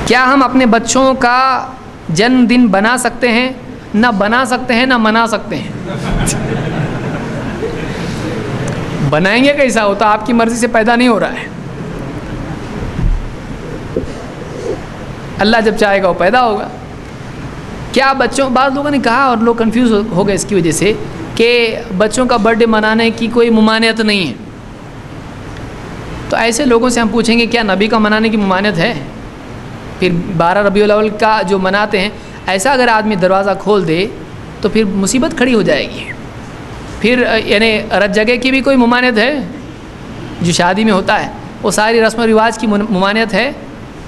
کیا ہم اپنے بچوں کا جنم دن بنا سکتے ہیں؟ نہ بنا سکتے ہیں نہ منا سکتے ہیں. بنائیں گے کیسا ہوتا؟ آپ کی مرضی سے پیدا نہیں ہو رہا ہے. اللہ جب چاہے گا وہ پیدا ہوگا. کیا بچوں، بعض لوگوں نے کہا اور لوگ کنفیوز ہو گئے اس کی وجہ سے کہ بچوں کا برتھ ڈے منانے کی کوئی ممانعت نہیں ہے. تو ایسے لوگوں سے ہم پوچھیں گے کیا نبی کا منانے کی ممانعت ہے؟ پھر 12 ربیع الاول کا جو مناتے ہیں، ایسا اگر آدمی دروازہ کھول دے تو پھر مصیبت کھڑی ہو جائے گی. پھر یعنی رت جگہ کی بھی کوئی ممانعت ہے جو شادی میں ہوتا ہے، وہ ساری رسم و رواج کی ممانعت ہے.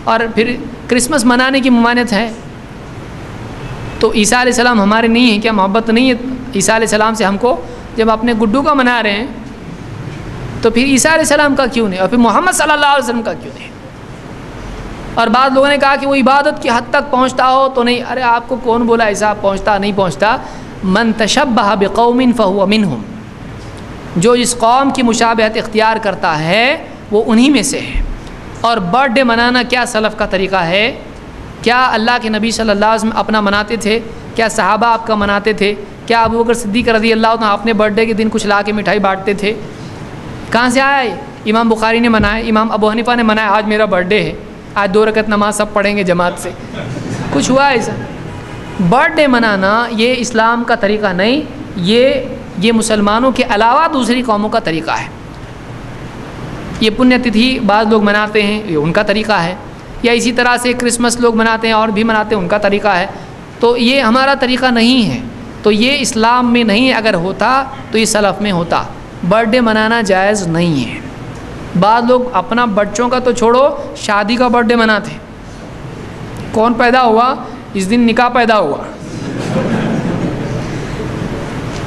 اور پھر کرسمس منانے کی ممانعت ہے. تو عیسیٰ علیہ السلام ہمارے نہیں ہیں کیا؟ محبت نہیں ہے عیسیٰ علیہ السلام سے ہم کو؟ جب اپنے گڈو کا منا رہے ہیں تو پھر عیسیٰ علیہ السلام کا کیوں نہیں، اور پھر محمد صلی اللہ علیہ وسلم کا کیوں نہیں؟ اور بعض لوگوں نے کہا کہ وہ عبادت کی حد تک پہنچتا ہو تو نہیں. ارے آپ کو کون بولا ایسا پہنچتا نہیں پہنچتا؟ من تشبہ بقوم فہو منہم، جو اس قوم کی مشابہت اختیار کرتا ہے وہ انہی میں سے ہے. اور برتھ ڈے منانا کیا سلف کا طریقہ ہے؟ کیا اللہ کے نبی صلی اللہ علیہ وسلم اپنا مناتے تھے؟ کیا صحابہ آپ کا مناتے تھے؟ کیا ابو بکر صدیق رضی اللہ عنہ اپنے برتھ ڈے کے دن کچھ لا کے مٹھائی بانٹتے تھے؟ کہاں سے آیا ہے؟ امام بخاری نے منایا، امام ابو حنیفہ نے منایا، آج میرا برتھ ڈے ہے، آج 2 رکعت نماز سب پڑھیں گے جماعت سے. کچھ ہوا ایسا؟ برتھ ڈے منانا یہ اسلام کا طریقہ نہیں، یہ مسلمانوں کے علاوہ دوسری قوموں کا طریقہ ہے. یہ پنیہ تتھی بعض لوگ مناتے ہیں، یہ ان کا طریقہ ہے. یا اسی طرح سے کرسمس لوگ مناتے ہیں اور بھی مناتے ہیں، ان کا طریقہ ہے. تو یہ ہمارا طریقہ نہیں ہے. تو یہ اسلام میں نہیں ہے. اگر ہوتا تو یہ سلف میں ہوتا. برتھ ڈے منانا جائز نہیں ہے. بعض لوگ اپنا بچوں کا تو چھوڑو، شادی کا برتھ ڈے مناتے ہیں. کون پیدا ہوا؟ اس دن نکاح پیدا ہوا.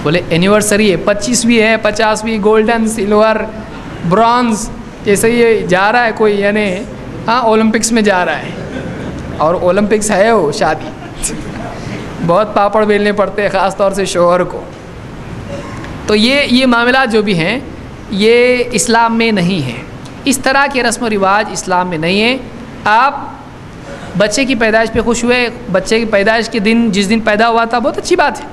بولے اینیورسری ہے، 25ویں ہے، 50ویں، گولڈن، سلور، برونز، جیسے یہ جا رہا ہے کوئی، یعنی ہاں اولمپکس میں جا رہا ہے. اور اولمپکس ہے وہ شادی، بہت پاپڑ بیلنے پڑتے ہیں خاص طور سے شوہر کو. تو یہ معاملات جو بھی ہیں یہ اسلام میں نہیں ہیں. اس طرح کے رسم و رواج اسلام میں نہیں ہیں. آپ بچے کی پیدائش پہ خوش ہوئے، بچے کی پیدائش کے دن جس دن پیدا ہوا تھا، بہت اچھی بات ہے.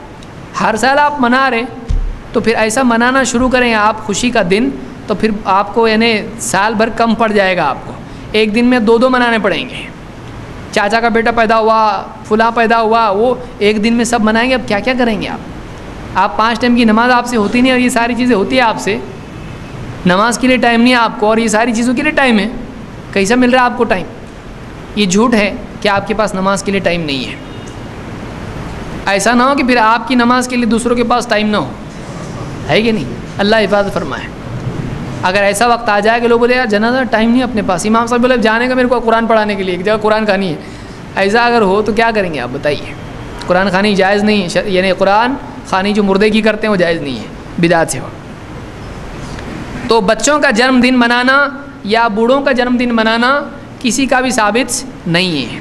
ہر سال آپ منا رہے ہیں تو پھر ایسا منانا شروع کریں آپ خوشی کا دن، تو پھر آپ کو یعنی سال بھر کم پڑ جائے گا. آپ کو ایک دن میں 2 منانے پڑیں گے. چاچا کا بیٹا پیدا ہوا، فلاں پیدا ہوا، وہ ایک دن میں سب منائیں گے. اب کیا کیا کریں گے آپ 5 ٹائم کی نماز آپ سے ہوتی نہیں، اور یہ ساری چیزیں ہوتی ہیں آپ سے. نماز کے لیے ٹائم نہیں ہے آپ کو، اور یہ ساری چیزوں کے لیے ٹائم ہے. کیسا مل رہا ہے آپ کو ٹائم؟ یہ جھوٹ ہے کہ آپ کے پاس نماز کے لیے ٹائم نہیں ہے. ایسا نہ ہو کہ پھر آپ کی نماز کے لیے دوسروں کے پاس ٹائم نہ ہو، ہے کہ نہیں؟ اللہ حفاظت فرمائے. اگر ایسا وقت آ جائے کہ لوگ بولے یار جنازہ ٹائم نہیں اپنے پاس، امام صاحب بولے جانے کا میرے کو قرآن پڑھانے کے لیے، ایک جگہ قرآن خوانی ہے، ایسا اگر ہو تو کیا کریں گے آپ بتائیے؟ قرآن خوانی جائز نہیں ہے. یعنی قرآن خوانی جو مردے کی کرتے ہیں وہ جائز نہیں ہے، بدعت سے ہو. تو بچوں کا جنم دن منانا یا بوڑھوں کا جنم دن منانا کسی کا بھی ثابت نہیں ہے.